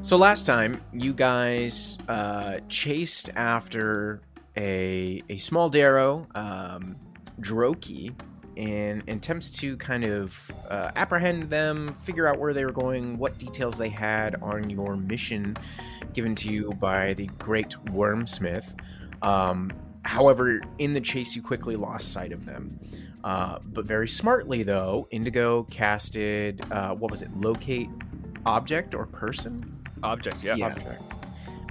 So last time, you guys chased after a small Darrow, Droki, in attempts to kind of apprehend them, figure out where they were going, what details they had on your mission given to you by the Great Wormsmith. However, in the chase, you quickly lost sight of them. But very smartly, though, Indigo casted, locate object or person? Object, yeah. Object.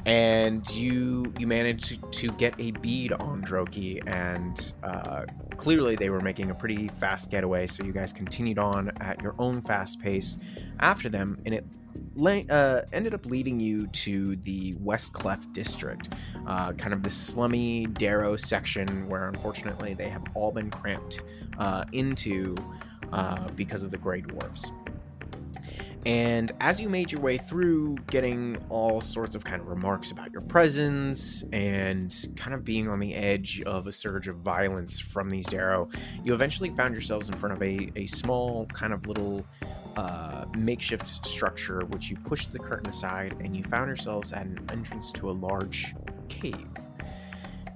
And you managed to get a bead on Droki, and clearly they were making a pretty fast getaway, so you guys continued on at your own fast pace after them, and it ended up leading you to the West Cleft district, kind of the slummy Darrow section where unfortunately they have all been cramped into because of the Great Dwarves. And as you made your way through, getting all sorts of kind of remarks about your presence and kind of being on the edge of a surge of violence from these Darrow, you eventually found yourselves in front of a small kind of little makeshift structure, which you pushed the curtain aside, and you found yourselves at an entrance to a large cave.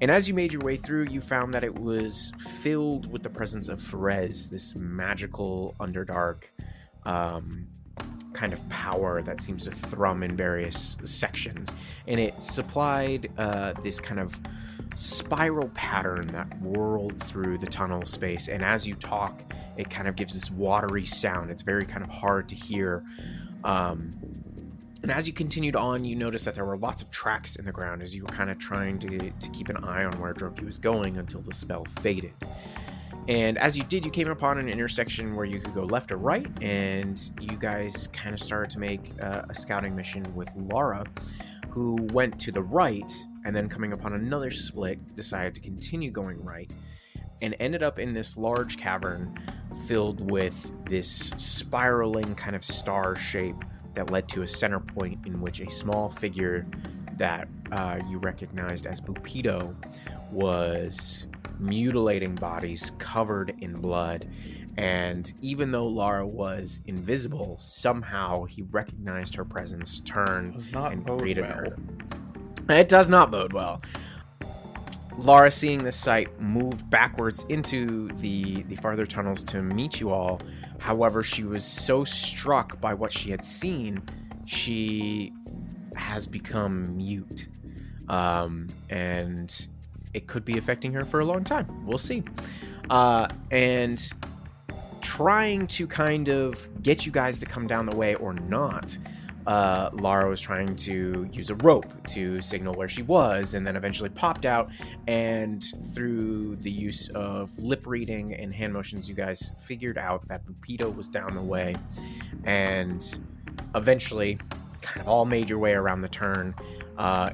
And as you made your way through, you found that it was filled with the presence of Ferez, this magical underdark kind of power that seems to thrum in various sections, and it supplied this kind of spiral pattern that whirled through the tunnel space, and as you talk it kind of gives this watery sound. It's very kind of hard to hear, and as you continued on, you noticed that there were lots of tracks in the ground as you were kind of trying to keep an eye on where Droki was going until the spell faded. And as you did, you came upon an intersection where you could go left or right, and you guys kind of started to make a scouting mission with Lara, who went to the right, and then coming upon another split, decided to continue going right, and ended up in this large cavern filled with this spiraling kind of star shape that led to a center point in which a small figure that you recognized as Buppido was mutilating bodies covered in blood. And even though Lara was invisible, somehow he recognized her presence, turned, and greeted her. It does not bode well. Lara, seeing this sight, moved backwards into the farther tunnels to meet you all. However, she was so struck by what she had seen, she has become mute. And it could be affecting her for a long time. We'll see. And trying to kind of get you guys to come down the way or not, Lara was trying to use a rope to signal where she was, and then eventually popped out, and through the use of lip reading and hand motions, you guys figured out that Buppido was down the way, and eventually kind of all made your way around the turn,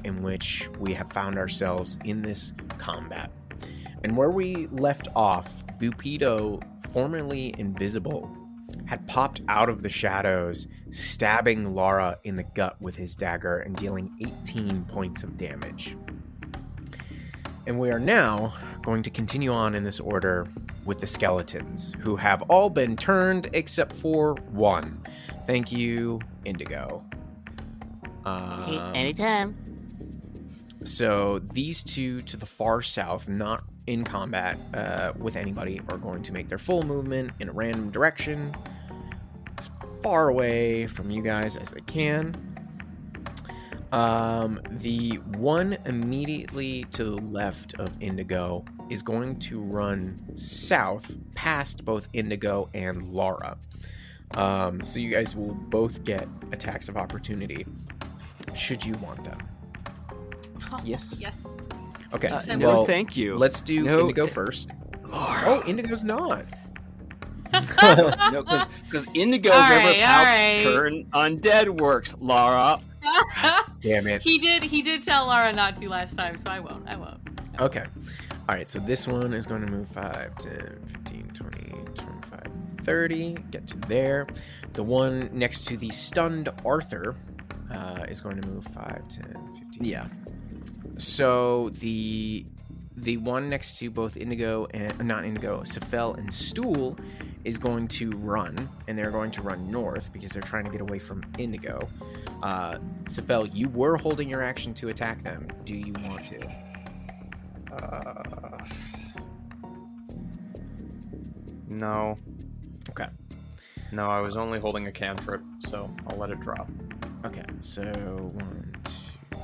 in which we have found ourselves in this combat. And where we left off, Buppido, formerly invisible, had popped out of the shadows, stabbing Lara in the gut with his dagger and dealing 18 points of damage. And we are now going to continue on in this order with the skeletons, who have all been turned except for one. Thank you, Indigo. Anytime. So these two to the far south, not in combat with anybody, are going to make their full movement in a random direction, as far away from you guys as they can. The one immediately to the left of Indigo is going to run south past both Indigo and Lara. So you guys will both get attacks of opportunity, should you want them. Oh, Yes? Yes. Okay, No, thank you. Let's do Indigo first. Lara. Oh, Indigo's not. No, because Indigo All gave us right, how all right. turn undead works, Lara. Damn it. He did tell Lara not to last time, so I won't. Okay. All right, so this one is going to move 5, 10, 15, 20, 25, 30. Get to there. The one next to the stunned Arthur is going to move 5, 10, 15. Yeah. So the the one next to both Indigo and not Indigo, Sephel and Stool is going to run, and they're going to run north because they're trying to get away from Indigo. Sephel, you were holding your action to attack them. Do you want to? No. Okay. No, I was only holding a cantrip, so I'll let it drop. Okay, so 1, 2.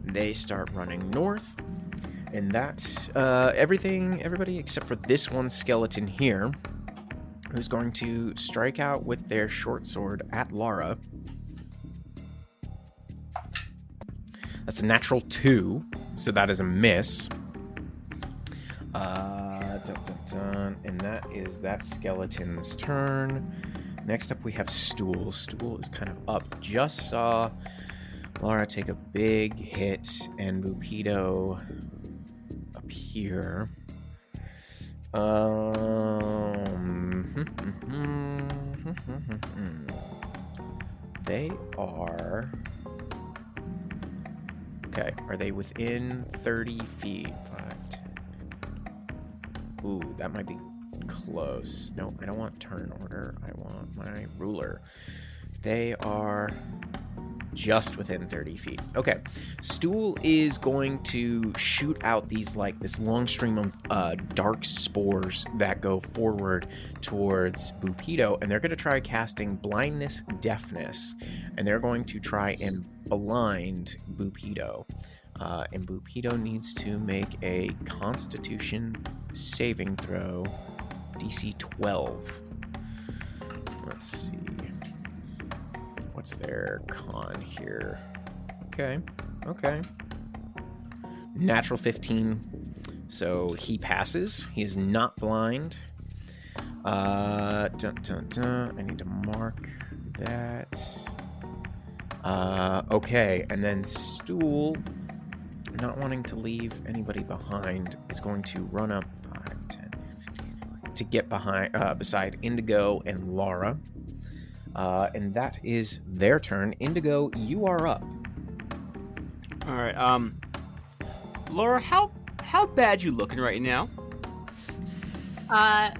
They start running north, and that's everybody except for this one skeleton here, who's going to strike out with their short sword at Lara. That's a natural 2, so that is a miss. And that is that skeleton's turn. Next up, we have Stool. Stool is kind of up. Just saw Lara take a big hit and Buppido appear. They are... Okay, are they within 30 feet? 5, 10... Ooh, that might be close. No, I don't want turn order. I want my ruler. They are just within 30 feet. Okay. Stool is going to shoot out these, like, this long stream of dark spores that go forward towards Buppido, and they're going to try casting blindness, deafness, and they're going to try and blind Buppido. And Buppido needs to make a Constitution saving throw, DC 12. Let's see. What's their con here? Okay. Natural 15. So he passes. He is not blind. I need to mark that. Okay. And then Stool, not wanting to leave anybody behind, is going to run up 5, 10, 15, to get beside Indigo and Lara. And that is their turn. Indigo, you are up. All right. Lara, how bad you looking right now? I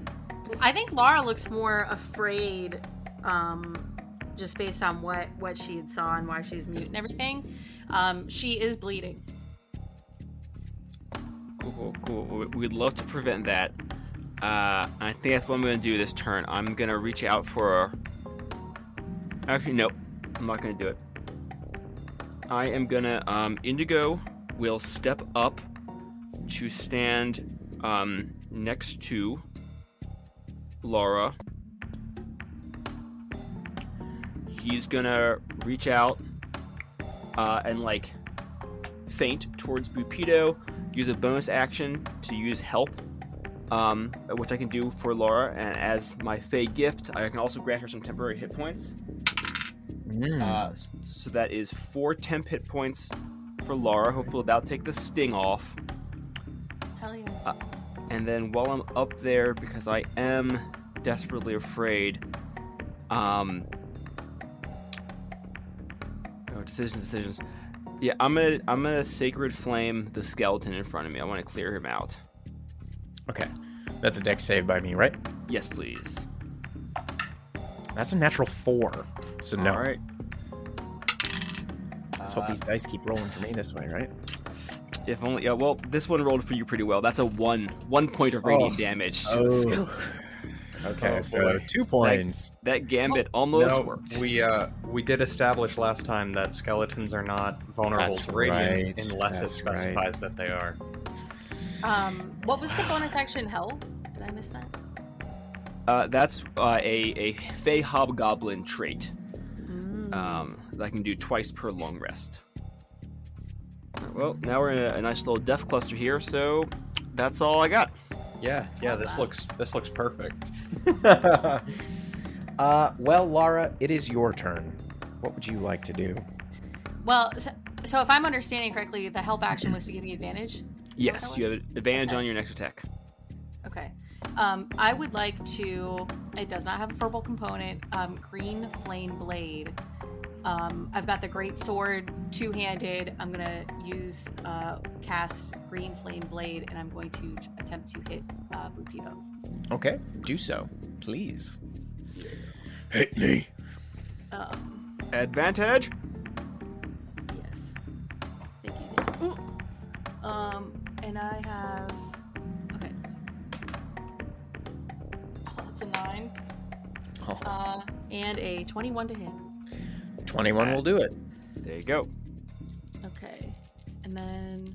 think Lara looks more afraid, just based on what she had saw and why she's mute and everything. She is bleeding. Cool. We'd love to prevent that. I think that's what I'm going to do this turn. I'm going to reach out for... Actually, no. I'm not going to do it. I am going to... Indigo will step up to stand next to Lara. He's going to reach out and, like, feint towards Buppido. Use a bonus action to use help, which I can do for Lara, and as my Fey gift, I can also grant her some temporary hit points. So that is 4 temp hit points for Lara. Hopefully that'll take the sting off. Hell yeah. And then while I'm up there, because I am desperately afraid, decisions. Yeah, I'm gonna Sacred Flame the skeleton in front of me. I want to clear him out. Okay. That's a dex save by me, right? Yes, please. That's a natural 4. So no. All right. Let's hope these dice keep rolling for me this way, right? If only. Yeah. Well, this one rolled for you pretty well. That's a 1 point of radiant damage. Okay, Oh, so boy. 2 points. That gambit almost worked. We did establish last time that skeletons are not vulnerable That's to radiant right, unless it that's specifies that they are. What was the bonus action? Hell? Did I miss that? That's a Fey Hobgoblin trait. That I can do twice per long rest. Well, now we're in a nice little death cluster here, so that's all I got. Yeah, this looks perfect. Well, Lara, it is your turn. What would you like to do? Well, so if I'm understanding correctly, the help action was to give you advantage? Yes, you have advantage on your next attack. Okay. I would like to... It does not have a verbal component. Green Flame Blade. I've got the great sword, two-handed. I'm gonna use cast Green Flame Blade, and I'm going to attempt to hit Buppido. Okay, do so, please. Hit me. Advantage. Yes. Thank you. And I have. Okay. Oh, that's a 9. Oh. And a 21 to hit. 21 will do it. There you go. Okay. And then.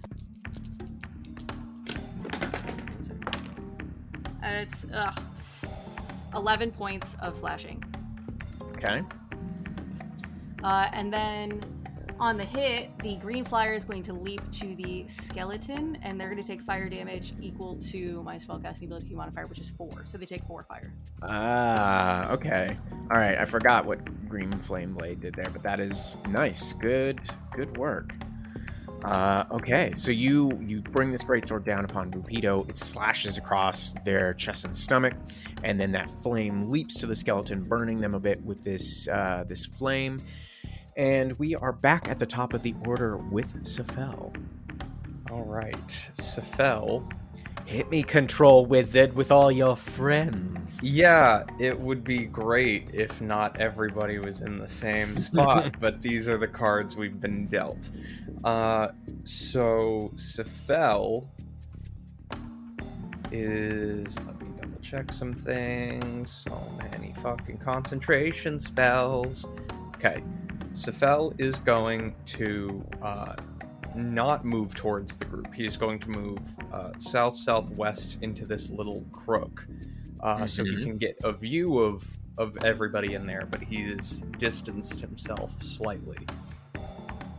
It's 11 points of slashing. Okay. And then on the hit, the green flyer is going to leap to the skeleton, and they're going to take fire damage equal to my spellcasting ability modifier, which is 4. So they take 4 fire. Okay. All right, I forgot what Green Flame Blade did there, but that is nice. Good work. Okay, so you bring this greatsword down upon Buppido. It slashes across their chest and stomach, and then that flame leaps to the skeleton, burning them a bit with this flame. And we are back at the top of the order with Sephel. All right, Sephel. Hit me, control wizard, with all your friends. Yeah, it would be great if not everybody was in the same spot, but these are the cards we've been dealt. So Sephel is... Let me double check some things. So many fucking concentration spells. Okay, Sephel is going to not move towards the group. He is going to move south-southwest into this little crook, so he can get a view of everybody in there, but he has distanced himself slightly.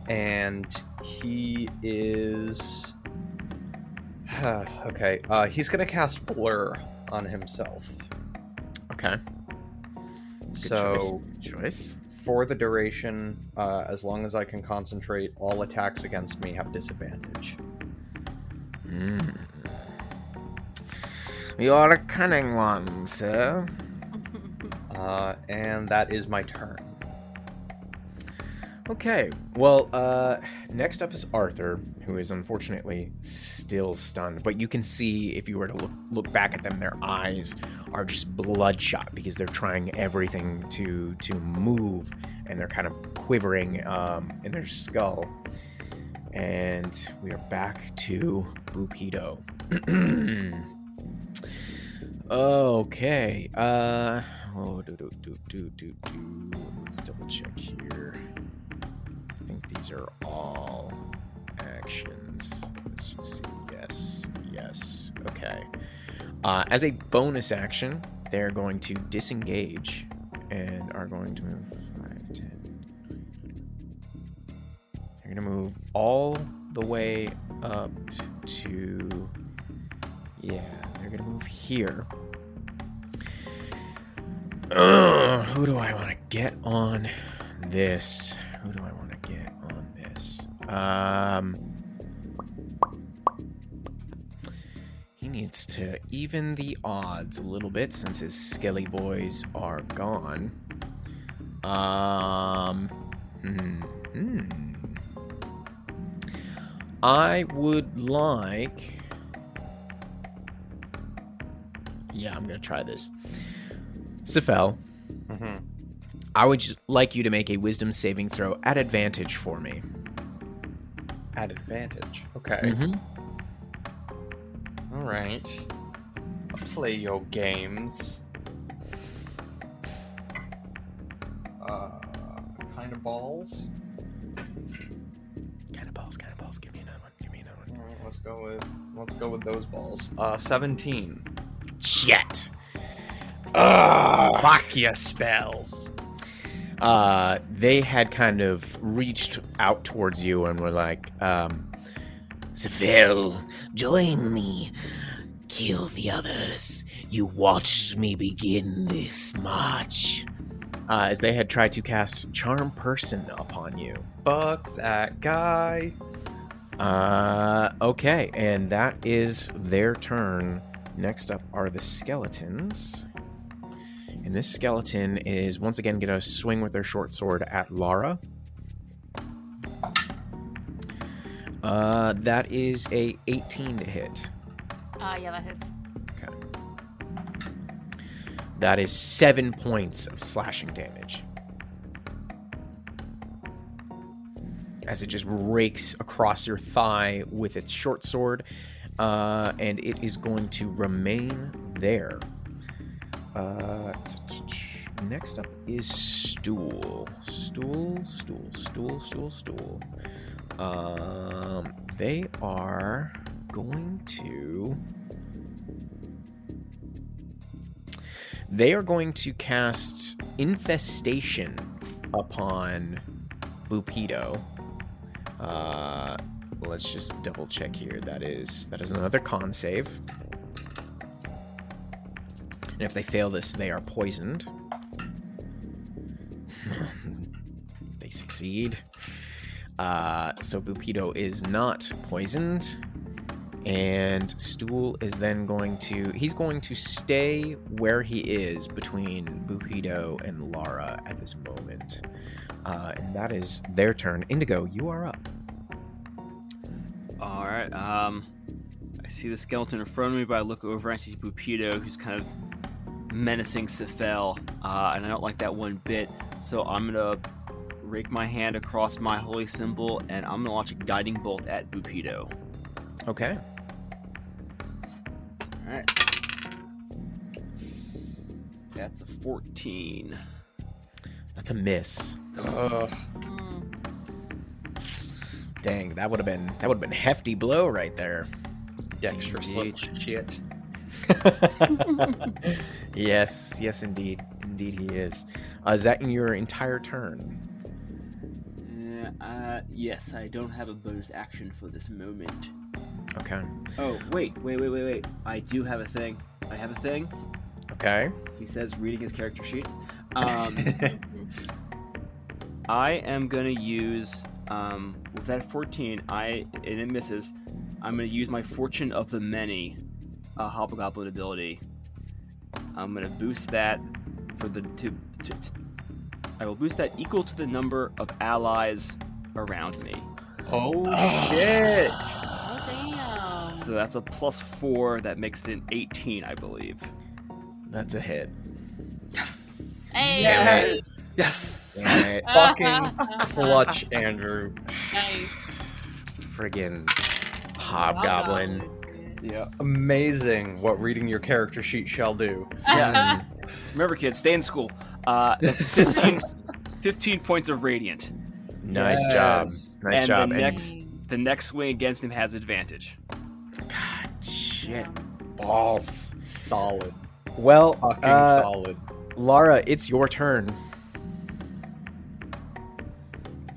And he is... okay, he's going to cast Blur on himself. Okay. Good choice. For the duration, as long as I can concentrate, all attacks against me have disadvantage. You are a cunning one, sir. And that is my turn. Okay, well, next up is Arthur, who is unfortunately still stunned. But you can see, if you were to look back at them, their eyes are just bloodshot because they're trying everything to move, and they're kind of quivering in their skull. And we are back to Buppido. Okay, let's double check here. I think these are all actions. Let's just see. Yes. Okay. As a bonus action, they're going to disengage and are going to move 5, 10. They're going to move all the way up to... Yeah, they're going to move here. Who do I want to get on this? He needs to even the odds a little bit since his skelly boys are gone. I would like... Yeah, I'm going to try this. Sephel, I would like you to make a wisdom saving throw at advantage for me. At advantage. Okay. All right. I'll play your games. Kind of balls. Kind of balls. Give me another one. All right, let's go with those balls. 17. Shit. Fuck your spells. They had kind of reached out towards you and were like, Sephel, join me. Kill the others. You watched me begin this march. As they had tried to cast Charm Person upon you. Fuck that guy. Okay, and that is their turn. Next up are the skeletons. And this skeleton is once again going to swing with their short sword at Lara. That is a 18 to hit. Yeah, that hits. Okay. That is 7 points of slashing damage. As it just rakes across your thigh with its short sword. And it is going to remain there. Next up is Stool. Stool. They are going to cast Infestation upon Buppido. Let's just double check here. That is another con save. And if they fail this, they are poisoned. They succeed. So Buppido is not poisoned. And Stool is then he's going to stay where he is between Buppido and Lara at this moment. And that is their turn. Indigo, you are up. All right. I see the skeleton in front of me, but I look over and I see Buppido, who's kind of menacing Sephel, and I don't like that one bit. So I'm gonna rake my hand across my holy symbol, and I'm gonna launch a guiding bolt at Buppido. Okay. All right. That's a 14. That's a miss. Ugh. Dang, that would have been hefty blow right there. Dexterous little shit. Yes, indeed he is. Is that in your entire turn? Yes, I don't have a bonus action for this moment. Okay. Oh, wait. I do have a thing. I have a thing. Okay. He says, reading his character sheet. I am going to use, with that 14, and it misses, I'm going to use my Fortune of the Many Hobgoblin ability. I'm going to boost that I will boost that equal to the number of allies around me. Oh, shit! Oh, damn. So that's a +4, that makes it an 18, I believe. That's a hit. Yes! Hey! Yes! Alright. Fucking clutch, Andrew. Nice. Friggin' hobgoblin. Yeah. Amazing what reading your character sheet shall do. Yeah. Remember, kids, stay in school. That's 15 points of radiant. Nice job. Nice And job. the next swing against him has advantage. God, shit. Balls. Solid. Well, Fucking solid. Lara, it's your turn.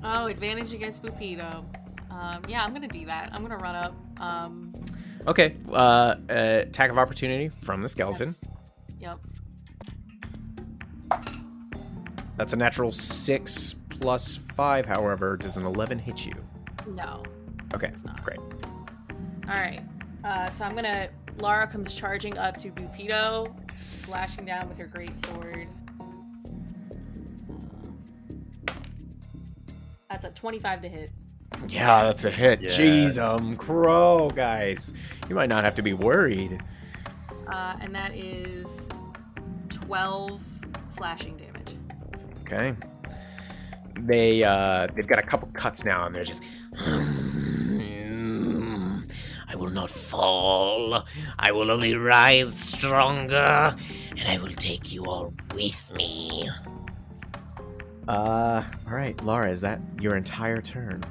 Oh, advantage against Buppido. Yeah, I'm gonna do that. I'm gonna run up. Okay. Attack of opportunity from the skeleton. Yes. Yep. That's a natural 6 plus 5, however. Does an 11 hit you? No. Okay, It's not. great. All right. So I'm gonna. Lara comes charging up to Buppido, slashing down with her greatsword. That's a 25 to hit. Yeah, that's a hit. Yeah. Jeez, crow, guys. You might not have to be worried. And that is 12 slashing damage. Okay. They've got a couple cuts now, and they're just. I will not fall. I will only rise stronger, and I will take you all with me. All right, Lara, is that your entire turn?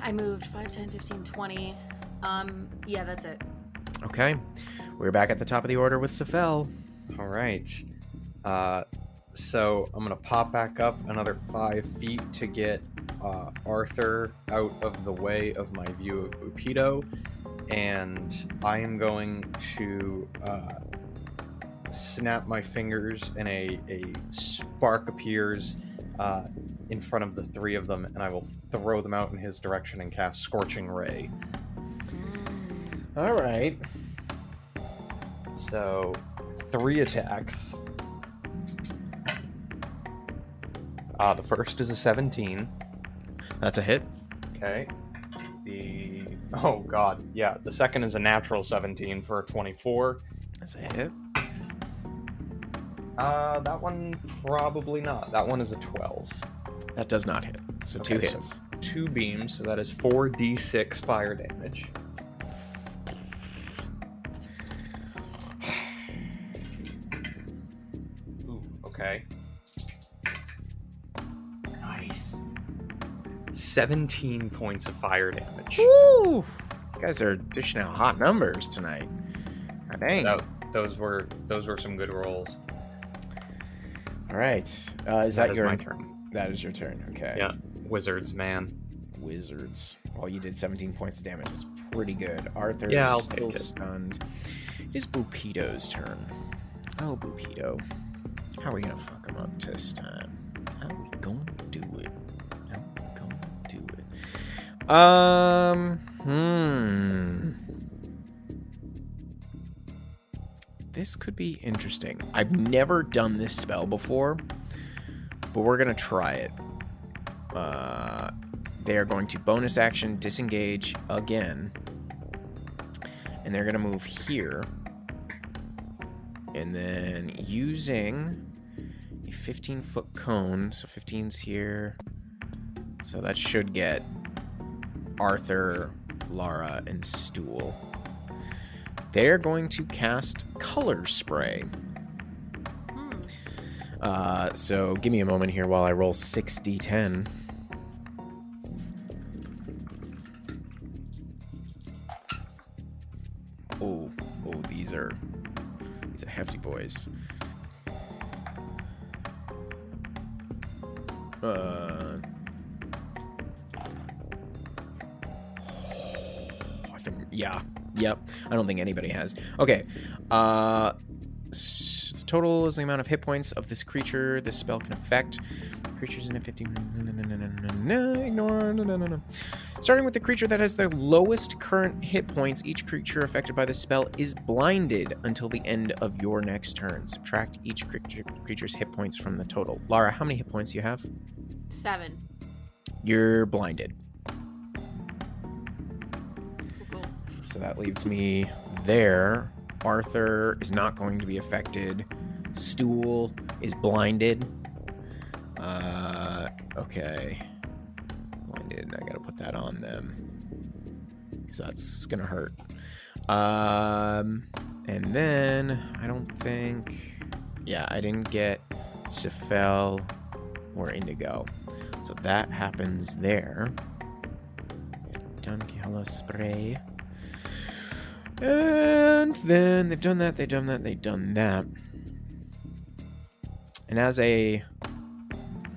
I moved 5, 10, 15, 20. Yeah, that's it. Okay. We're back at the top of the order with Sephel. All right. So I'm going to pop back up another 5 feet to get Arthur out of the way of my view of Buppido. And I am going to snap my fingers, and a spark appears in front of the 3 of them, and I will throw them out in his direction and cast Scorching Ray. All right. So 3 attacks. The first is a 17. That's a hit. Okay. Oh god, yeah. The second is a natural 17 for a 24. That's a hit. That one probably not. That one is a 12. That does not hit. So Okay, 2 so hits. 2 beams, so that is 4d6 fire damage. Ooh, okay. Nice. 17 points of fire damage. Woo! You guys are dishing out hot numbers tonight. God dang. Those were some good rolls. All right. Is that your my turn? That is your turn. Okay. Yeah. Wizards, man. Wizards. Well, you did 17 points of damage. It's pretty good. Arthur Yeah, I'll still take it. stunned. It is Buppido's turn. Oh, Buppido. How are we gonna fuck him up this time? How are we gonna do it? This could be interesting. I've never done this spell before, but we're gonna try it. They are going to bonus action disengage again, and they're gonna move here, and then using a 15-foot cone, so 15's here, so that should get Arthur, Lara, and Stool. They're going to cast Color Spray. So give me a moment here while I roll 6d10. Oh, these are hefty boys. Yep. I don't think anybody has. Okay. The total is the amount of hit points of this creature this spell can affect. Creatures in a 15. Ignore. Starting with the creature that has the lowest current hit points, each creature affected by this spell is blinded until the end of your next turn. Subtract each creature's hit points from the total. Lara, how many hit points do you have? 7. You're blinded. Cool. So that leaves me there. Arthur is not going to be affected. Stool is blinded. Okay. Blinded. I gotta put that on them, because that's gonna hurt. And then I don't think... Yeah, I didn't get Sephel or Indigo. So that happens there. Done Kala Spray. And then they've done that. And as a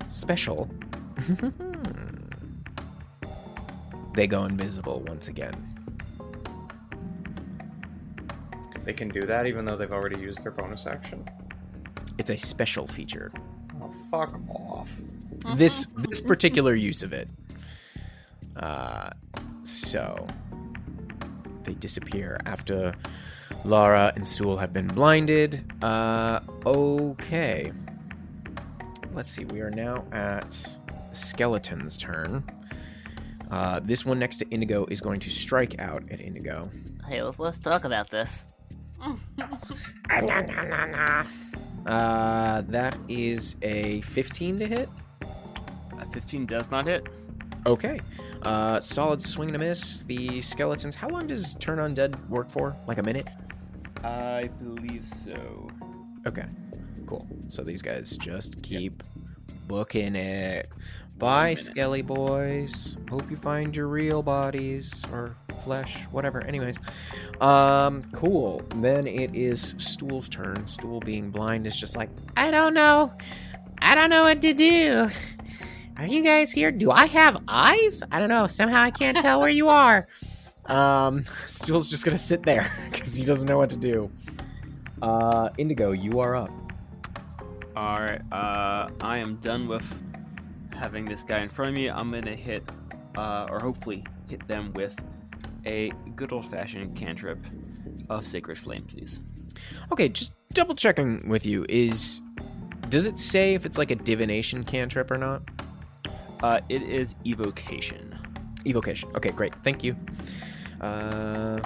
special, they go invisible once again. They can do that even though they've already used their bonus action? It's a special feature. Oh, fuck off. This particular use of it. So they disappear after Lara and Stool have been blinded. Okay. Let's see. We are now at Skeleton's turn. This one next to Indigo is going to strike out at Indigo. Hey, let's talk about this. That is a 15 to hit. A 15 does not hit. Okay. Solid swing and a miss. The skeletons. How long does Turn Undead work for? Like a minute? I believe so. Okay. Cool. So these guys just keep booking it. Bye, Skelly boys. Hope you find your real bodies or flesh, whatever. Anyways, cool. Then it is Stool's turn. Stool, being blind, is just like, I don't know what to do. Are you guys here? Do I have eyes? I don't know. Somehow I can't tell where you are. Stool's just gonna sit there because he doesn't know what to do. Indigo, you are up. Alright, I am done with having this guy in front of me. I'm gonna hit, or hopefully hit them with a good old-fashioned cantrip of Sacred Flame, please. Okay, just double checking with you. Does it say if it's like a divination cantrip or not? It is evocation. Evocation. Okay, great. Thank you. That's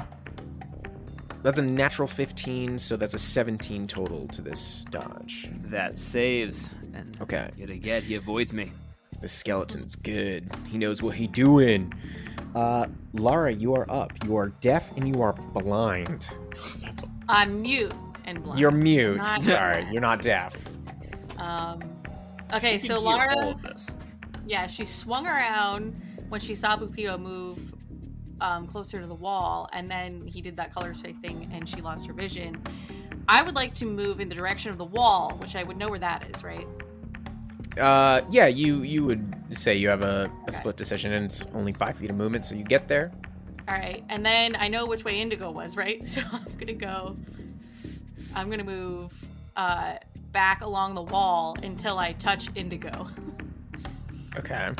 a natural 15, so that's a 17 total to this dodge. That saves. And Okay. yet again, he avoids me. This skeleton's good. He knows what he doing. Lara, you are up. You are deaf and you are blind. I'm mute and blind. You're mute. Not- Sorry, you're not deaf. Okay, She so can hear all Lara, of this. yeah, she swung around when she saw Buppido move closer to the wall, and then he did that color shake thing, and she lost her vision. I would like to move in the direction of the wall, which I would know where that is, right? Yeah, you would say you have a Okay. split decision, and it's only 5 feet of movement, so you get there. All right, and then I know which way Indigo was, right? So I'm gonna move back along the wall until I touch Indigo. Okay.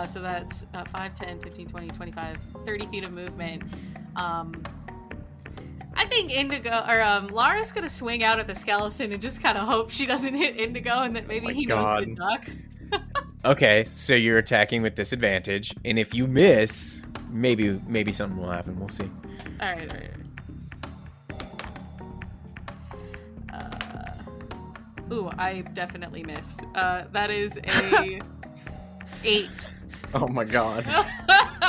So that's 5, 10, 15, 20, 25, 30 feet of movement. I think Indigo, or Lara's gonna swing out at the skeleton and just kind of hope she doesn't hit Indigo and that maybe My he knows to God. duck. Okay, so you're attacking with disadvantage, and if you miss, maybe something will happen. We'll see. All right. Ooh, I definitely missed. That is a 8. Oh my god.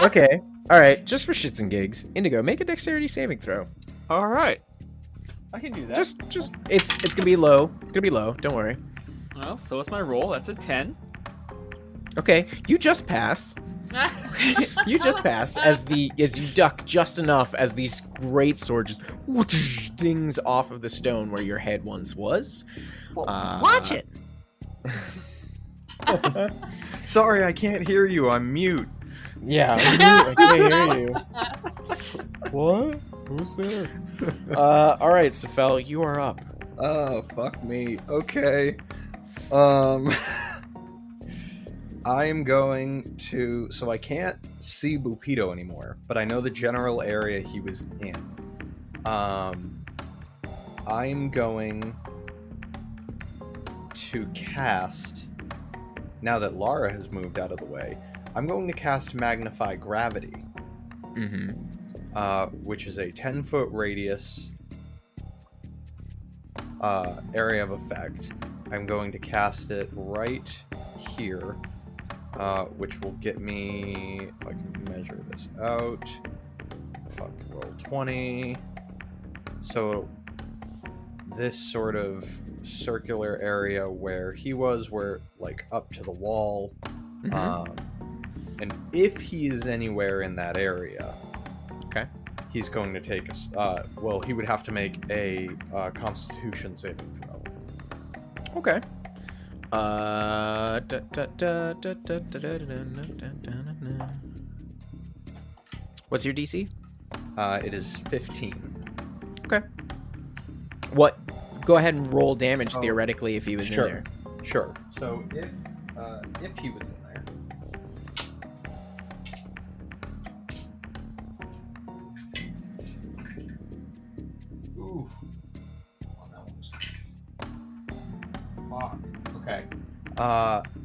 Okay. All right. Just for shits and gigs, Indigo, make a dexterity saving throw. All right. I can do that. Just it's gonna be low. It's gonna be low. Don't worry. Well, so is my roll. That's a 10. Okay. You just pass. You just pass as you duck just enough as these great sword just dings off of the stone where your head once was. Watch it. Sorry, I can't hear you. I'm mute. Yeah, I can't hear you. What? Who's there? All right, Sephel, you are up. Oh, fuck me. Okay. I'm going to... So I can't see Buppido anymore, but I know the general area he was in. I'm going to cast... Now that Lara has moved out of the way, I'm going to cast Magnify Gravity, Mm-hmm. which is a 10-foot radius area of effect. I'm going to cast it right here, which will get me, if I can measure this out, fuck, roll 20. So this sort of circular area where he was, where like up to the wall. And if he is anywhere in that area, Okay. he's going to take us. Well, he would have to make a Constitution saving throw. Okay. What's your DC? It is 15. Okay. What? Go ahead and roll damage Oh, theoretically if he was sure. in there. Sure. So if he was in there, ooh, oh, that was... Fuck. Okay.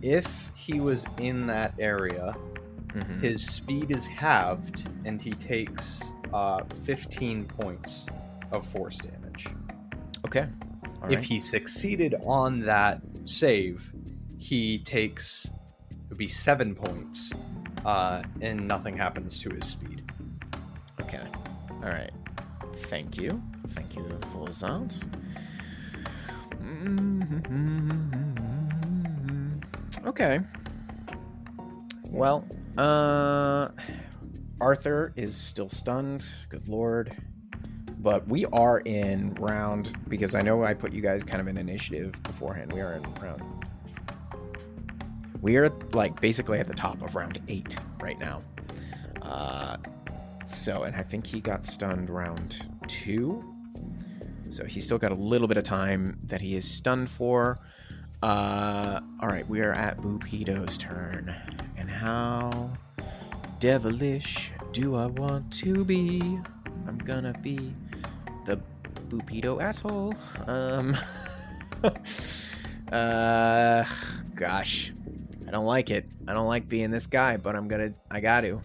If he was in that area, Mhm. his speed is halved, and he takes 15 points of force damage. Okay. All If right. he succeeded on that save, he takes, it would be 7 points, and nothing happens to his speed. Okay. All right. Thank you. Thank you, Fulzant. Okay. Well, Arthur is still stunned. Good lord. But we are in round, because I know I put you guys kind of in initiative beforehand. We are in round. We are like basically at the top of round 8 right now. And I think he got stunned round 2. So he's still got a little bit of time that he is stunned for. All right, we are at Buppido's turn. And how devilish do I want to be? I'm gonna be the Buppido asshole. Gosh. I don't like it. I don't like being this guy, but I got to.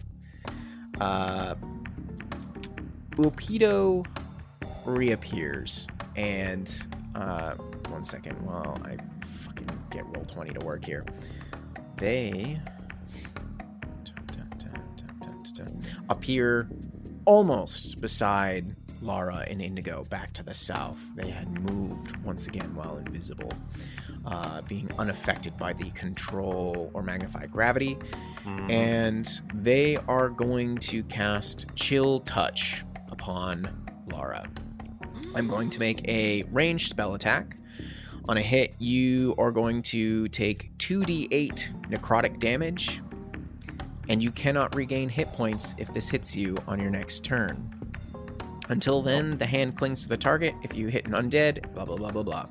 Buppido reappears, and, one second while I fucking get Roll20 to work here. They appear almost beside Lara and Indigo, back to the south. They had moved once again while invisible, being unaffected by the control or magnified gravity. And they are going to cast Chill Touch upon Lara. I'm going to make a ranged spell attack. On a hit, you are going to take 2d8 necrotic damage, and you cannot regain hit points if this hits you on your next turn. Until then, the hand clings to the target. If you hit an undead, blah, blah, blah, blah, blah.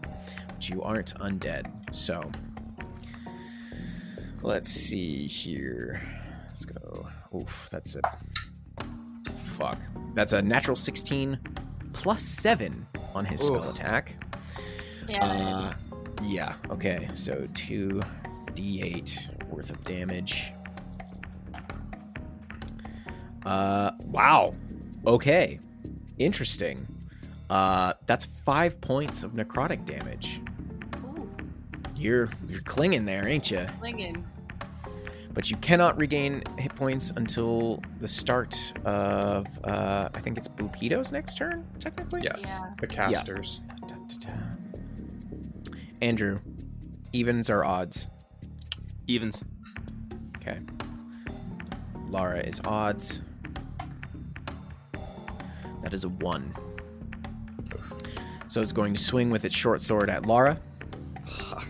But you aren't undead. So, let's see here. Let's go. Oof, that's a... Fuck. That's a natural 16 plus 7 on his spell attack. Yeah. Yeah, okay. So 2d8 worth of damage. Wow. Okay. Interesting. That's 5 points of necrotic damage. Ooh, You're clinging there, ain't you? clinging. But you cannot regain hit points until the start of, I think it's Buppido's next turn, technically? Yes. Yeah. The casters. Andrew, evens or odds? Evens. Okay. Lara is odds. That is a 1. So it's going to swing with its short sword at Lara. Fuck.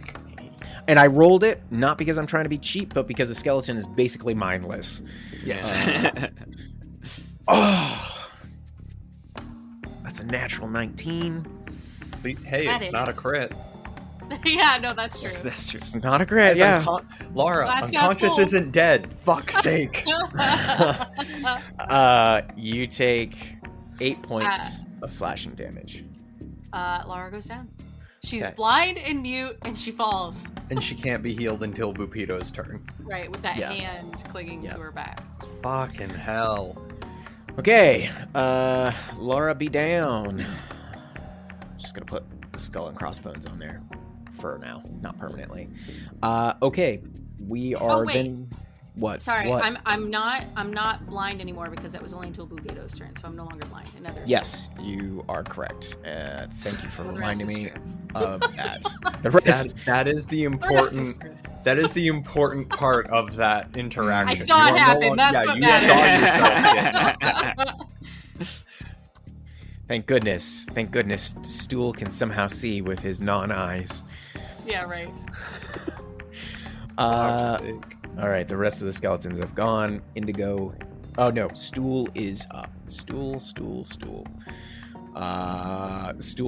And I rolled it, not because I'm trying to be cheap, but because the skeleton is basically mindless. Yes. Oh! That's a natural 19. Hey, That it's not a is. crit. Yeah, no, that's true. That's true. It's not a crit, Guys, yeah. Lara, Glass half unconscious full. isn't dead. Fuck's sake. You take 8 points of slashing damage. Lara goes down. She's Okay. blind and mute, and she falls. And she can't be healed until Buppido's turn. Right, with that Yeah. hand clinging Yeah. to her back. Fucking hell. Okay, Lara be down. Just gonna put the skull and crossbones on there for now, not permanently. Okay, we are wait. then. What? Sorry, What? I'm not blind anymore because that was only until Buppido's turn, so I'm no longer blind. And others. Yes, you are correct. Thank you for The rest reminding is me true. of that. The rest. That is the The rest is important. true. That is the important part of that interaction. I saw You it are happen. no That's yeah, what you matters. saw yourself. Thank goodness. Thank goodness. Stool can somehow see with his non-eyes. Yeah, right. All right, the rest of the skeletons have gone. Indigo. Oh no, Stool is up. Stool. Stool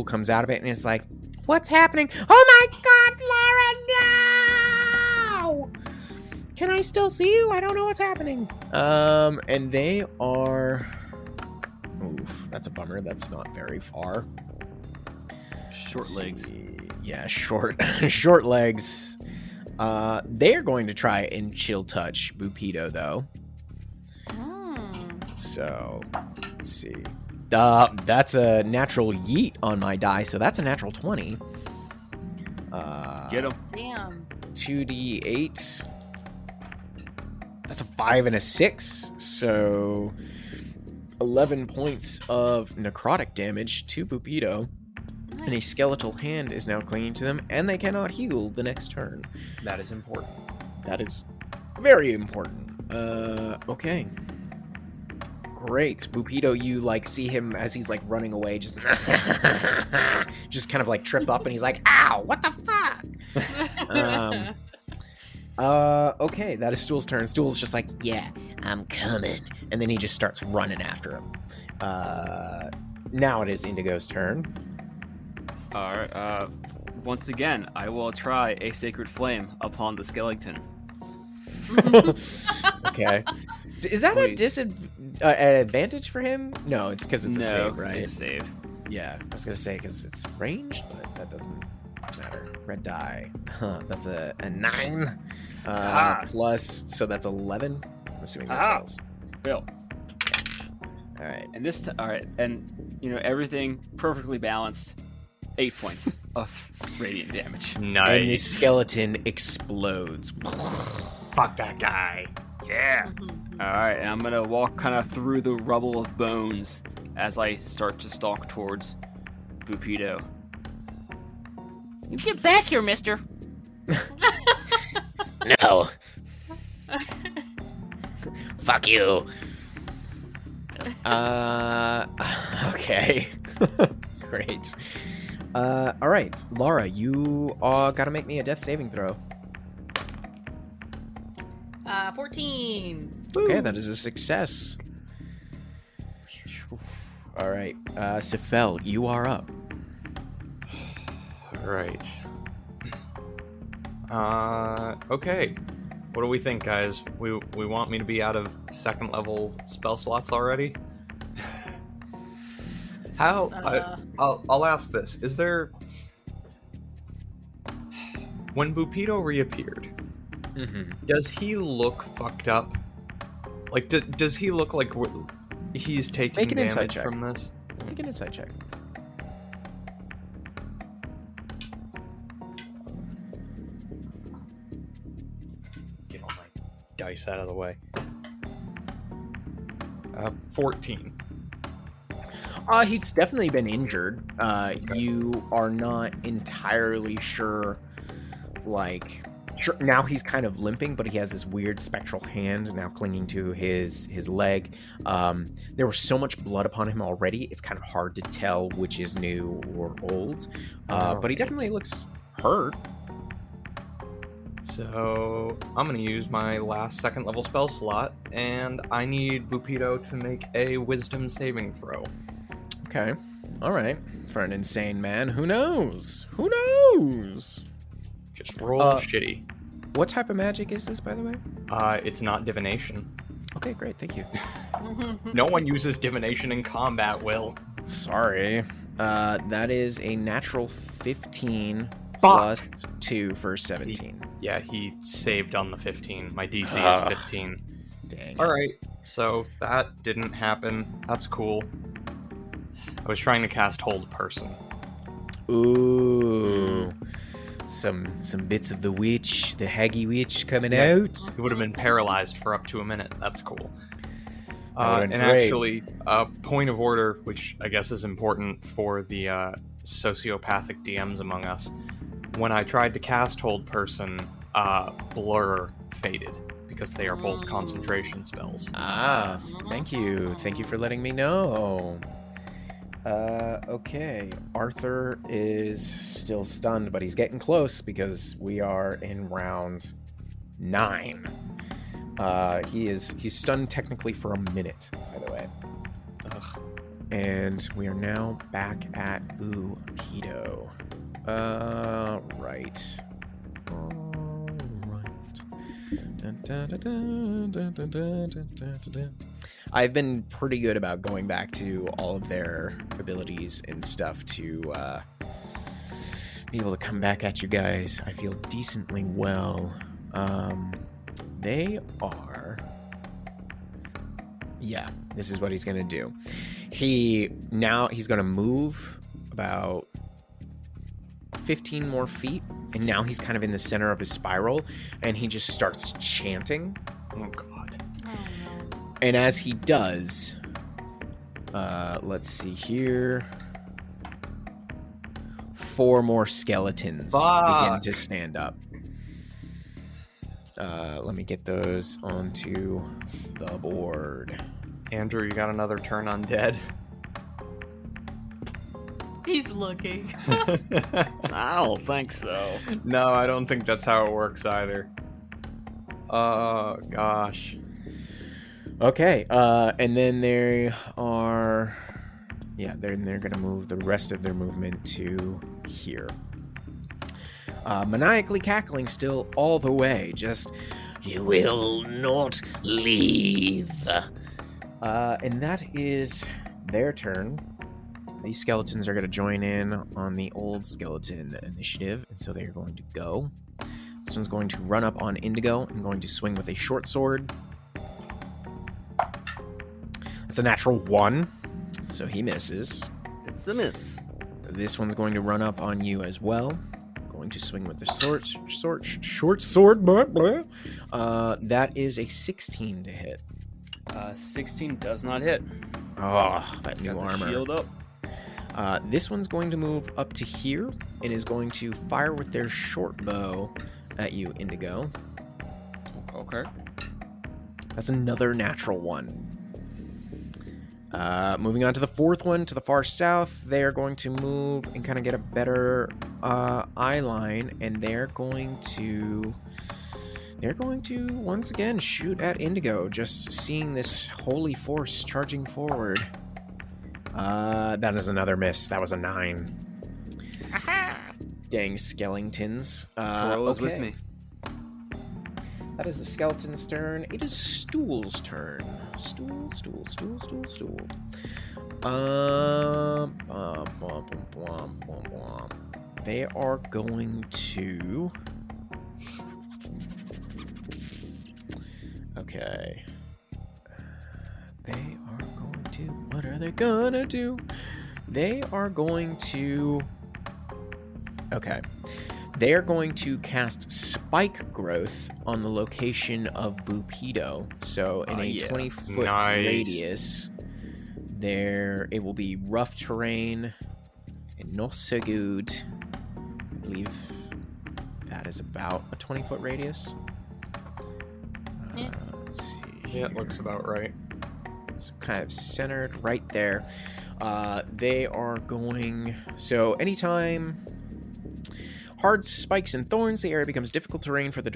comes out of it and is like, "What's happening? Oh my God, Lara, no! Can I still see you? I don't know what's happening." And they are. Oof, that's a bummer. That's not very far. Short Let's legs. see. Yeah, short legs. They're going to try and chill touch Buppido though. So, let's see. That's a natural yeet on my die, so that's a natural 20. Get him. Damn. 2d8. That's a 5 and a 6, so 11 points of necrotic damage to Buppido. And a skeletal hand is now clinging to them, and they cannot heal the next turn. That is important. That is very important. Okay. Great. Buppido, you, see him as he's, running away, just kind of, trip up, and he's like, ow, what the fuck? Okay, that is Stool's turn. Stool's just like, yeah, I'm coming. And then he just starts running after him. Now it is Indigo's turn. Alright, once again, I will try a Sacred Flame upon the skeleton. Okay. Is that Please. an advantage for him? No, it's because it's a No, save, right? it's a save. Yeah, I was going to say because it's ranged, but that doesn't... doesn't matter. Red die. Huh, that's a 9. Plus, so that's 11. I'm assuming that fails. Bill. All right. And all right, and everything perfectly balanced. 8 points of radiant damage. Nice. And the skeleton explodes. Fuck that guy. Yeah. All right, and I'm gonna walk kind of through the rubble of bones as I start to stalk towards Buppido. You get back here, mister. No. Fuck you. Okay. Great. All right, Lara, you gotta make me a death saving throw. 14. Okay, that is a success. All right, Sephel, you are up. All right. Okay. What do we think, guys? We want me to be out of second level spell slots already? How? I'll ask this. Is there... When Buppido reappeared, does he look fucked up? Like, does he look like he's taking Make an insight damage check. from this? Make an insight check. Get all my dice out of the way. 14. He's definitely been injured. You are not entirely sure, like... Sure, now he's kind of limping, but he has this weird spectral hand now clinging to his leg. There was so much blood upon him already, it's kind of hard to tell which is new or old. But he definitely looks hurt. So I'm going to use my last second level spell slot, and I need Buppido to make a wisdom saving throw. Okay. All right. For an insane man, who knows? Who knows? Just roll shitty. What type of magic is this, by the way? It's not divination. Okay, great. Thank you. No one uses divination in combat, Will. Sorry. That is a natural 15 plus 2 for 17. Yeah, he saved on the 15. My DC is 15. Dang. Alright, so that didn't happen. That's cool. I was trying to cast Hold Person. Ooh. Some bits of the witch, the haggy witch coming out. He would have been paralyzed for up to a minute. That's cool. That would've And been great. actually, point of order, which I guess is important for the sociopathic DMs among us. When I tried to cast Hold Person, Blur faded because they are both concentration spells. Thank you. Thank you for letting me know. Okay. Arthur is still stunned, but he's getting close because we are in round 9. He's stunned technically for a minute, by the way. Ugh. And we are now back at Buppido. Right. I've been pretty good about going back to all of their abilities and stuff to be able to come back at you guys. I feel decently well. They are... Yeah, this is what he's going to do. He's going to move about 15 more feet, and now he's kind of in the center of his spiral, and he just starts chanting. Oh, God. And as he does, let's see here. 4 more skeletons begin to stand up. Let me get those onto the board. Andrew, you got another turn undead? He's looking. I don't think so. No, I don't think that's how it works either. Oh, gosh. Okay, and then they are... Yeah, they're going to move the rest of their movement to here. Maniacally cackling still all the way, just... You will not leave. And that is their turn. these skeletons are going to join in on the old skeleton initiative, and so they are going to go. This one's going to run up on Indigo and going to swing with a short sword. That's a natural 1, so he misses. It's a miss. This one's going to run up on you as well. Going to swing with the short sword. Blah, blah. That is a 16 to hit. 16 does not hit. Oh, that new Got the armor. shield up. This one's going to move up to here and is going to fire with their short bow at you, Indigo. Okay. That's another natural 1. Moving on to the fourth one, to the far south, they are going to move and kind of get a better eye line, and they're going to once again shoot at Indigo, just seeing this holy force charging forward. That is another miss. That was a 9. Dang skeletons. Proal is with me. That is the skeleton's turn. It is Stool's turn. Stool. They are going to... Okay. They are going to... What are they gonna do? They are going to... Okay. They are going to cast Spike Growth on the location of Buppido. So in a 20-foot radius, there it will be rough terrain and not so good. I believe that is about a 20-foot radius. Yeah. Let's see. Yeah, it looks about right. So kind of centered right there. They are going... So anytime... Hard spikes and thorns, the area becomes difficult terrain for the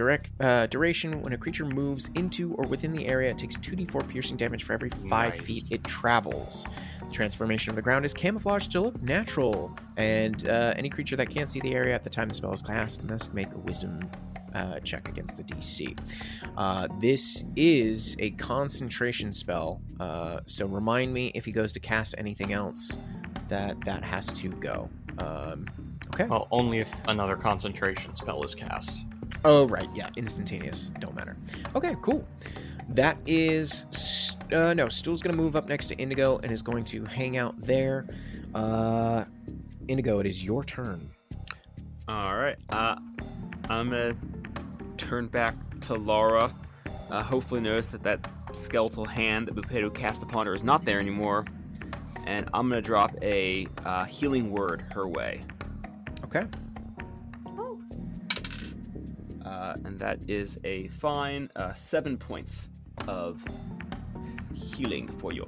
duration. When a creature moves into or within the area, it takes 2d4 piercing damage for every 5 feet it travels. The transformation of the ground is camouflaged to look natural, and any creature that can't see the area at the time the spell is cast must make a wisdom check against the DC. This is a concentration spell, so remind me if he goes to cast anything else that has to go. Okay. Well, only if another concentration spell is cast. Oh, right. Yeah. Instantaneous. Don't matter. Okay, cool. That is... no, Stool's going to move up next to Indigo and is going to hang out there. Indigo, it is your turn. All right. I'm going to turn back to Lara. Hopefully notice that skeletal hand that Buppido cast upon her is not there anymore. And I'm going to drop a healing word her way. Okay. And that is a fine 7 points of healing for you.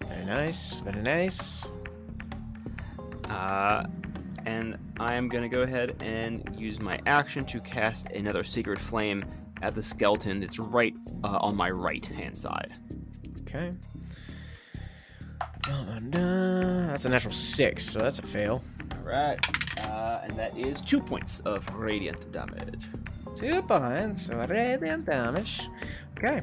Very nice. Very nice. And I am going to go ahead and use my action to cast another Sacred Flame at the skeleton that's right on my right-hand side. Okay. That's a natural 6, so that's a fail. All right. And that is 2 points of radiant damage. 2 points of radiant damage. Okay.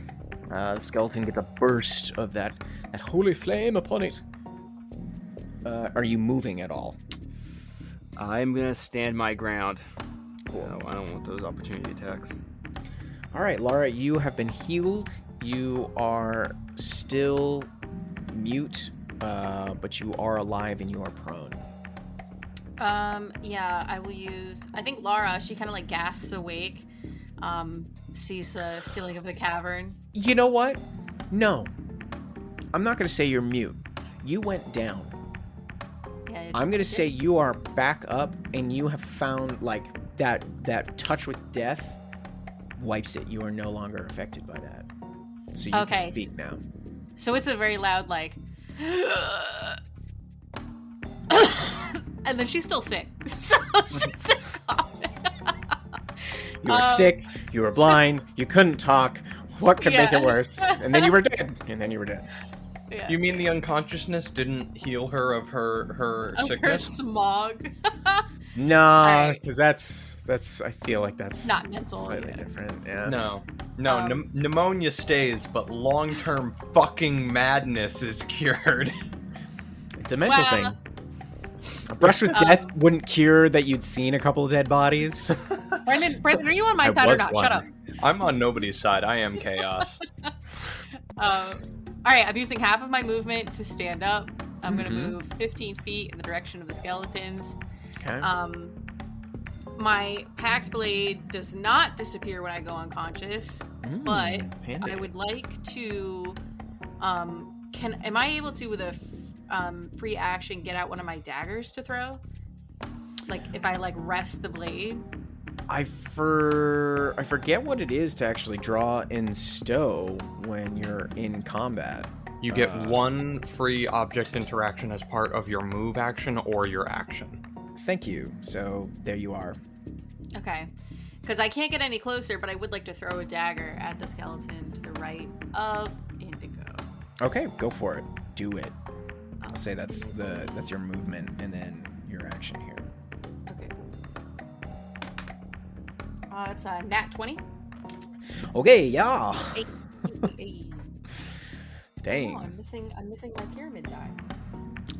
The skeleton gets a burst of that holy flame upon it. Are you moving at all? I'm going to stand my ground. No, I don't want those opportunity attacks. All right, Lara, you have been healed. You are still mute, but you are alive and you are prone. Yeah, I will use... I think Lara, she kind of like gasps awake, sees the ceiling of the cavern. You know what? No. I'm not going to say you're mute. You went down. Yeah, I'm going to say you are back up and you have found, like, that touch with death wipes it. You are no longer affected by that. So you can speak now. So it's a very loud, like... and then she's still sick. So she's still coughing. You were sick, you were blind, you couldn't talk. What could make it worse? And then you were dead. And then you were dead. Yeah. You mean the unconsciousness didn't heal her of her Of sickness? her smog. No, because that's. I feel like that's Not mental, slightly yeah. different. Yeah. No, pneumonia stays, but long-term fucking madness is cured. It's a mental Well- thing. A brush with death wouldn't cure that you'd seen a couple of dead bodies. Brendan, are you on my I side or was not? one. Shut up. I'm on nobody's side. I am chaos. All right, I'm using half of my movement to stand up. I'm going to Mhm. move 15 feet in the direction of the skeletons. Okay. My packed blade does not disappear when I go unconscious, but handy. I would like to. Am I able to, with a free action, get out one of my daggers to throw? Like if I rest the blade. I forget what it is to actually draw and stow when you're in combat. You get one free object interaction as part of your move action or your action. Thank you. So there you are. Okay. Because I can't get any closer, but I would like to throw a dagger at the skeleton to the right of Indigo. Okay, go for it. Do it. I'll say that's your movement and then your action here. Okay, cool. It's a nat 20. Okay, yeah. Hey. Dang. Oh, I'm missing my pyramid die.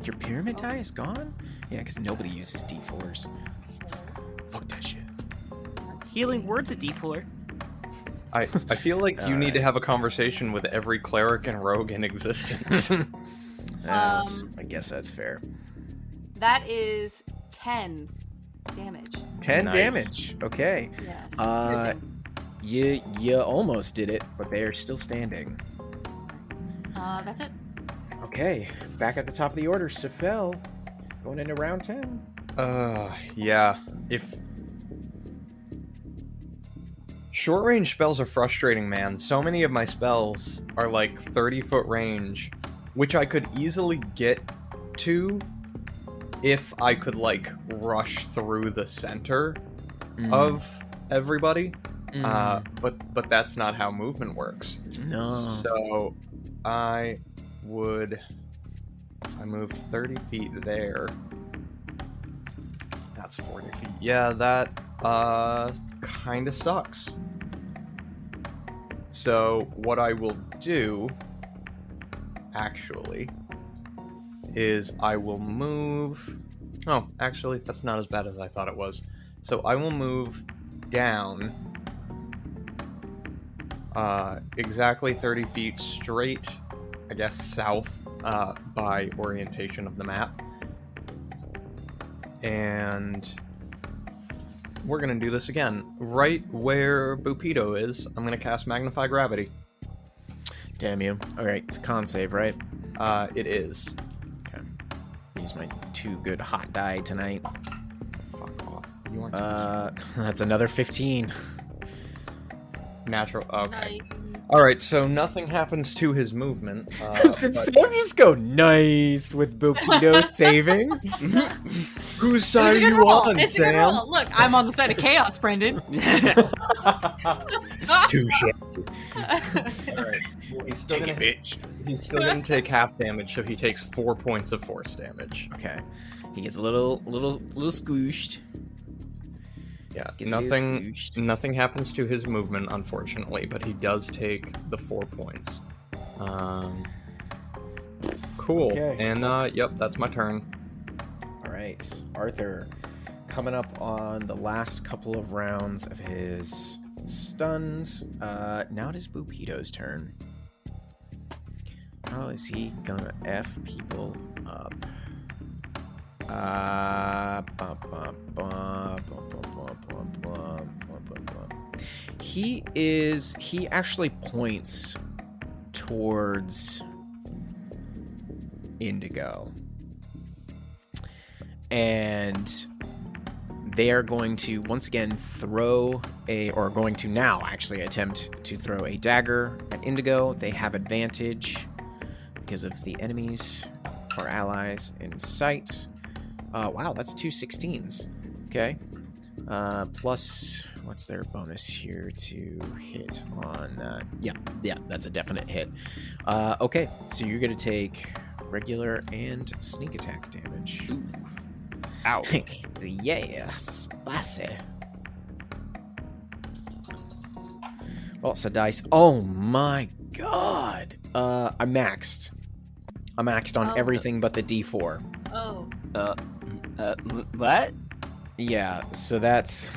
Your pyramid die is gone? Yeah, because nobody uses D4s. Fuck that shit. Healing words at D4. I feel like you need to have a conversation with every cleric and rogue in existence. I guess that's fair. That is 10 damage. 10 Nice. damage. Okay. Yes. You almost did it, but they are still standing. That's it. Okay, back at the top of the order, Sephel, going into round 10. Yeah. If short range spells are frustrating, man. So many of my spells are 30-foot range, which I could easily get to if I could rush through the center of everybody. But that's not how movement works. No. So I would, if I moved 30 feet there, that's 40 feet. Yeah, that kind of sucks. So what I will do, actually, is I will move... Oh, actually, that's not as bad as I thought it was. So I will move down exactly 30 feet straight, I guess, south by orientation of the map. And we're going to do this again. Right where Buppido is, I'm going to cast Magnify Gravity. Damn you. Alright, it's a con save, right? It is. Okay. Use my 2 good hot die tonight. Fuck off. You aren't That's another 15. natural. Okay. Nice. Alright, so nothing happens to his movement. Did Sam just go nice with Buppido saving? Whose It's side a are good you roll. on, It's a good Sam? roll. Look, I'm on the side of chaos, Brendan. Touche. Alright. Well, he's still gonna, he's still gonna take half damage, so he takes 4 points of force damage. Okay. He gets a little squooshed. Yeah, Gets nothing happens to his movement, unfortunately, but he does take the 4 points. Cool. Okay. And, yep, that's my turn. Alright, Arthur, coming up on the last couple of rounds of his stuns. Now it is Buppido's turn. How is he gonna F people up? He actually points towards Indigo. And they are going to once again going to now actually attempt to throw a dagger at Indigo. They have advantage because of the enemies or allies in sight. Wow, that's 2 16s. Okay. Plus, what's their bonus here to hit on that? Yeah, that's a definite hit. Okay, so you're going to take regular and sneak attack damage. Ooh. Ow. Yeah, spicy. Lots of dice. Oh my god. I'm maxed. I'm maxed on Oh. everything but the D4. Oh. What? Yeah, so that's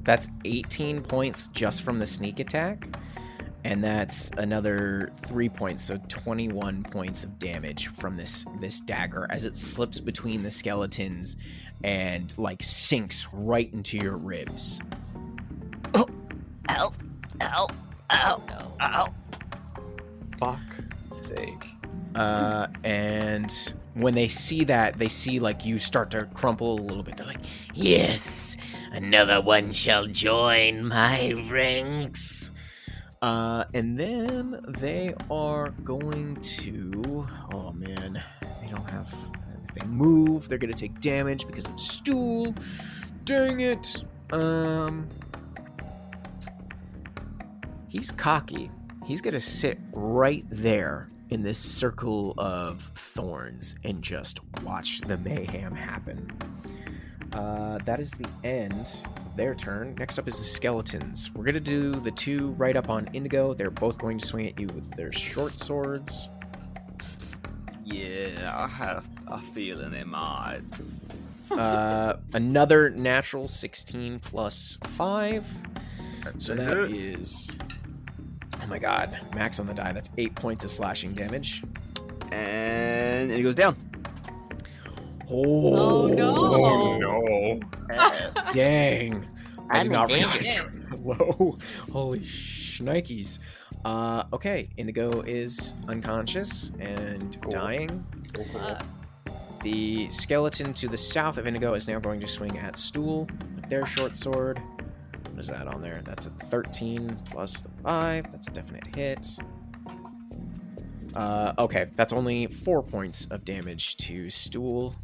that's 18 points just from the sneak attack, and that's another 3 points, so 21 points of damage from this dagger as it slips between the skeletons and like sinks right into your ribs. Ow. Ow. Ow. Ow. Fuck's sake. And when they see that, they see like you start to crumple a little bit. They're like, Yes, another one shall join my ranks. and then they are going to. Oh man, they don't have. If they move, they're gonna take damage because of stool. Dang it. He's cocky. He's gonna sit right there in this circle of thorns and just watch the mayhem happen. That is the end of their turn. Next up is the skeletons. We're gonna do the two right up on Indigo. They're both going to swing at you with their short swords. Yeah, I had a feeling they might. Another natural 16 plus 5. So that is... Oh my god, max on the die. That's 8 points of slashing damage. And it goes down. Oh, no. Oh no. Dang. I I'm did not in realize. danger. Whoa. Holy shnikes. Okay, Indigo is unconscious and dying. The skeleton to the south of Indigo is now going to swing at Stool with their short sword. What is that on there? That's a 13 plus the 5. That's a definite hit. Okay, that's only 4 points of damage to Stool.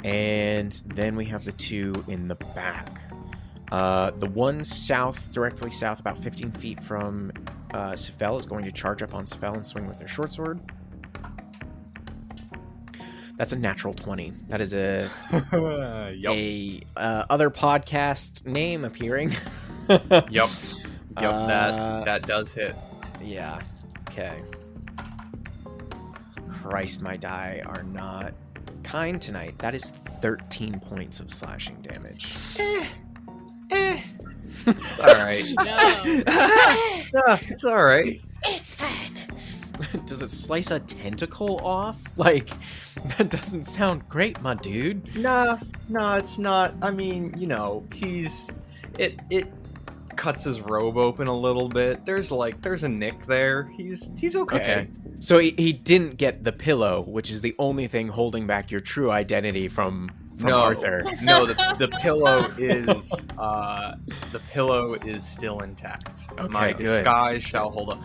And then we have the two in the back. The one south, directly south, about 15 feet from Sephel, is going to charge up on Sephel and swing with their short sword. That's a natural 20. That is a other podcast name appearing. Yep. That does hit. Yeah. Okay. Christ, my die are not kind tonight. That is 13 points of slashing damage. It's alright. No. It's alright. It's fine. Does it slice a tentacle off? Like, that doesn't sound great, my dude. Nah, it's not. I mean, you know, it cuts his robe open a little bit. There's a nick there. He's okay. So he didn't get the pillow, which is the only thing holding back your true identity from Arthur. No, the pillow is still intact. Okay, My good. disguise shall hold up.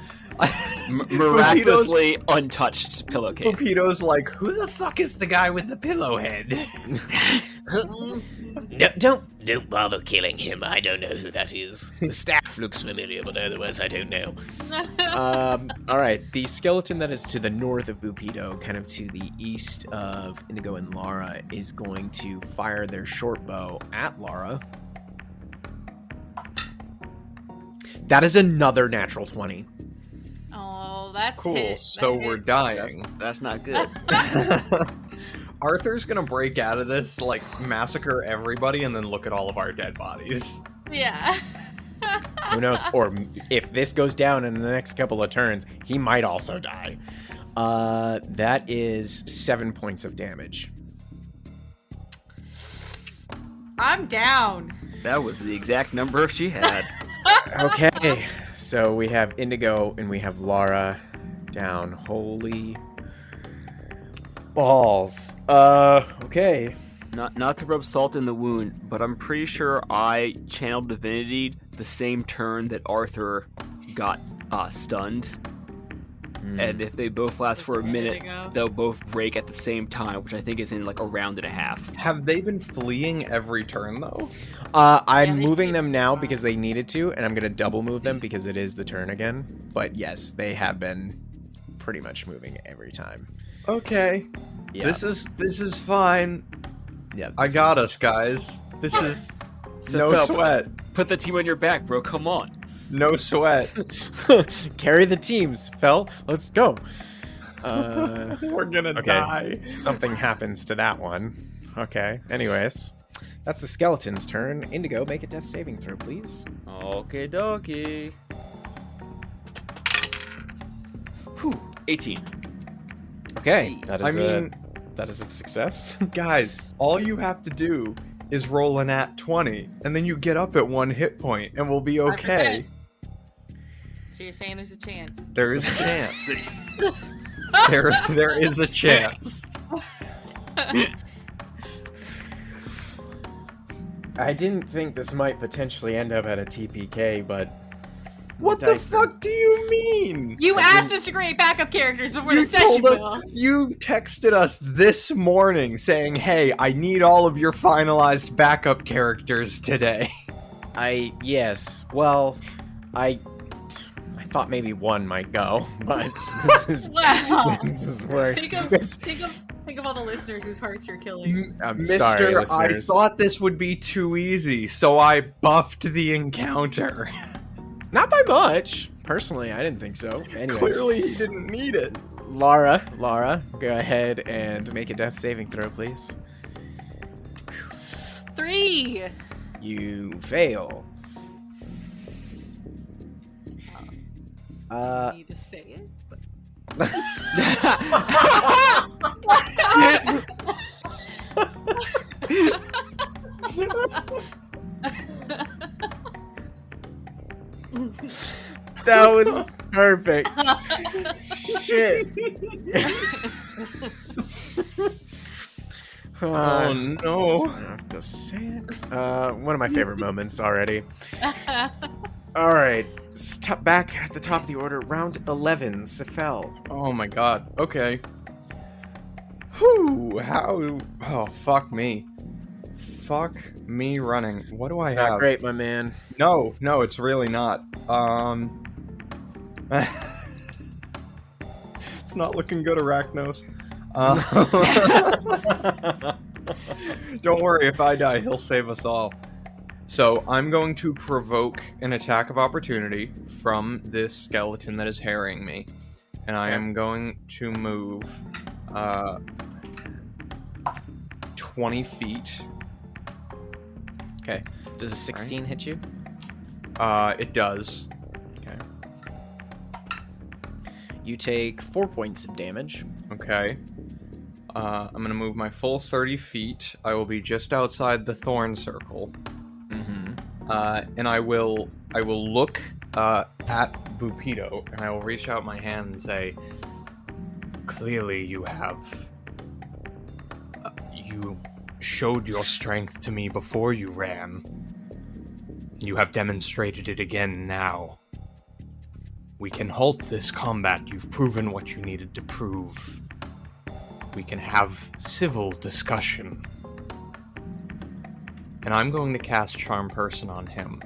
Miraculously untouched pillowcase. Buppido's like, who the fuck is the guy with the pillow head? No, don't bother killing him. I don't know who that is. The staff looks familiar, but otherwise I don't know. All right, the skeleton that is to the north of Buppido, kind of to the east of Indigo and Lara, is going to fire their short bow at Lara. That is another natural 20. Oh, that's Cool. hit. So That we're hits. dying. That's not good. Arthur's gonna break out of this, like, massacre everybody, and then look at all of our dead bodies. Yeah. Who knows? Or if this goes down in the next couple of turns, he might also die. That is 7 points of damage. I'm down. That was the exact number she had. Okay, so we have Indigo and we have Lara down. Holy balls. Okay. Not to rub salt in the wound, but I'm pretty sure I channeled divinity the same turn that Arthur got stunned. And if they both last for a minute, they'll both break at the same time, which I think is in like a round and a half. Have they been fleeing every turn, though? I'm Yeah, they moving keep them now going. because they needed to, and I'm going to double move them because it is the turn again. But yes, they have been pretty much moving every time. Okay. Yeah. This is fine. Yeah, I this got is- us, guys. This is So no sweat. Put the team on your back, bro. Come on. No sweat. Carry the teams, Fel. Let's go. We're gonna Okay. die. Something happens to that one. Okay. Anyways, that's the skeleton's turn. Indigo, make a death saving throw, please. Okay, dokie. Whew. 18. Okay. That is I that is a success. guys, all you have to do is roll a nat 20, and then you get up at 1 hit point, and we'll be okay. 100%. So you're saying there's a chance? There is a chance. 6. there is a chance. I didn't think this might potentially end up at a TPK, but What the dice fuck do you mean? You asked us to create backup characters before You the session, told us, Will. you texted us this morning saying, "Hey, I need all of your finalized backup characters today." yes. Well, I thought maybe one might go, but this is Wow. this is worse. Think of all the listeners whose hearts you're killing. I'm Mister, sorry, I listeners. thought this would be too easy, so I buffed the encounter. Not by much. Personally, I didn't think so. Anyways, Clearly, he didn't need it. Lara, go ahead and make a death saving throw, please. 3. You fail. I need to say it. That was perfect. Shit. Oh no. I have to say it. One of my favorite moments already. All right, back at the top of the order, round 11, Sephel. Oh my god. Okay. Whew. How? Oh, fuck me. Fuck me running. What do I It's have? not great, my man. No, it's really not. It's not looking good, Arachnos. Don't worry, if I die, he'll save us all. So, I'm going to provoke an attack of opportunity from this skeleton that is harrying me. And I Okay. am going to move 20 feet. Okay. Does a 16 hit you? It does. Okay. You take 4 points of damage. Okay. I'm gonna move my full 30 feet. I will be just outside the thorn circle. Mm-hmm. And I will look at Buppido, and I will reach out my hand and say, "Clearly, you have you showed your strength to me before you ran. You have demonstrated it again now. We can halt this combat. You've proven what you needed to prove. We can have civil discussion." And I'm going to cast Charm Person on him,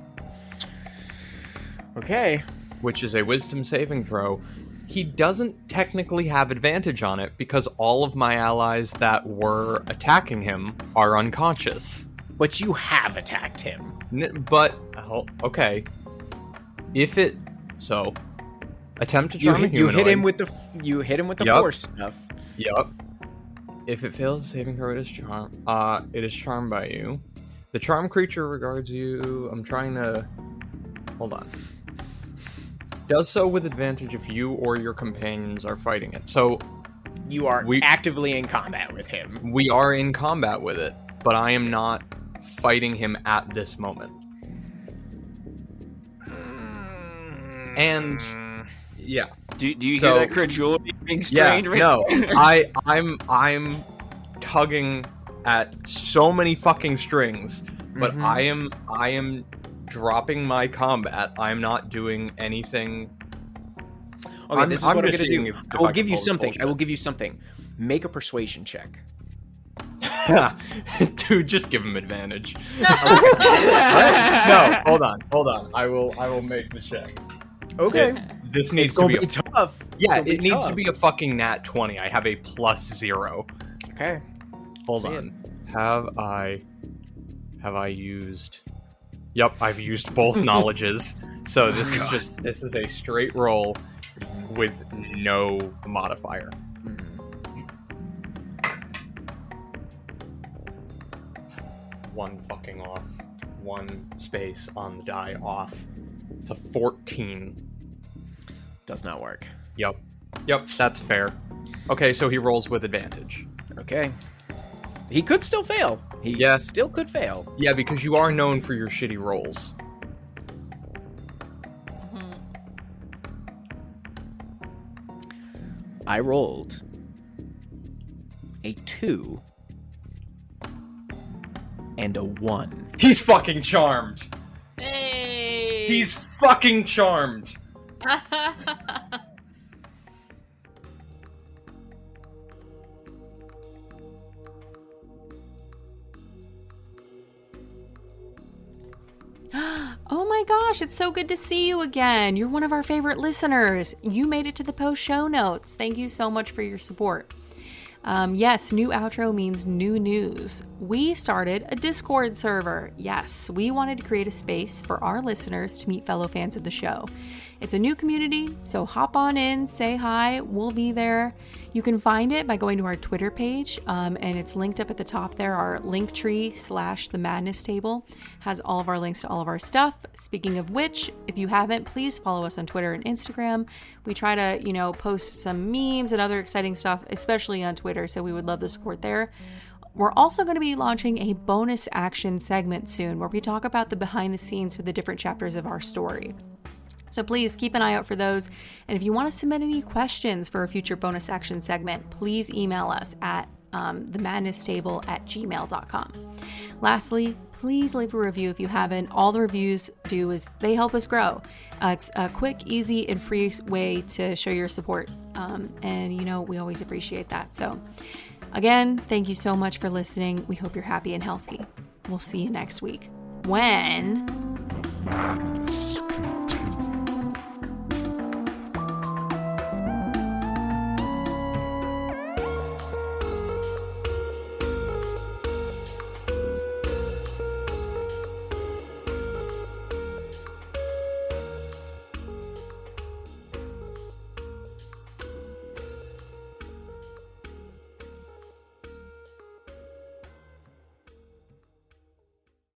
Okay. which is a Wisdom saving throw. He doesn't technically have advantage on it because all of my allies that were attacking him are unconscious. But you have attacked him. Okay. Attempt to You charm a hit, you humanoid. hit him with the Yup. force stuff. Yup. If it fails the saving throw, it is charmed by you. The charm creature regards you. I'm trying to... Hold on. Does so with advantage if you or your companions are fighting it. So, You are We- actively in combat with him. we are in combat with it, but I am not fighting him at this moment. And, yeah. Do you So- hear that credulity being Yeah, strained? right no. I'm tugging at so many fucking strings, but Mhm. I am dropping my combat. I'm not doing anything. Okay, this is what I'm just gonna seeing do. if I will can give you pull this something. I bullshit. will give you something. Make a persuasion check. Dude, just give him advantage. No, hold on. I will make the check. Okay. This needs It's to gonna be be tough. It's yeah. gonna be It needs to tough. be a fucking nat 20. I have a +0. Okay. Hold See on. Have I used? Yep, I've used both knowledges. So this is a straight roll with no modifier. one fucking off. One space on the die off. It's a 14. Does not work. Yep, that's fair. Okay, so he rolls with advantage. Okay. He could still fail. He still could fail. Yeah, because you are known for your shitty rolls. I rolled a 2 and a 1. He's fucking charmed. Hey! He's fucking charmed. Oh my gosh, it's so good to see you again. You're one of our favorite listeners. You made it to the post show notes. Thank you so much for your support. Yes, new outro means new news. We started a Discord server. Yes, we wanted to create a space for our listeners to meet fellow fans of the show. It's a new community, so hop on in, say hi, we'll be there. You can find it by going to our Twitter page, and it's linked up at the top there. Our Linktree/The Madness Table has all of our links to all of our stuff. Speaking of which, if you haven't, please follow us on Twitter and Instagram. We try to, post some memes and other exciting stuff, especially on Twitter, so we would love the support there. We're also going to be launching a bonus action segment soon where we talk about the behind the scenes for the different chapters of our story. So please keep an eye out for those. And if you want to submit any questions for a future bonus action segment, please email us at themadnesstable@gmail.com. Lastly, please leave a review if you haven't. All the reviews do is they help us grow. It's a quick, easy, and free way to show your support. And we always appreciate that. So again, thank you so much for listening. We hope you're happy and healthy. We'll see you next week when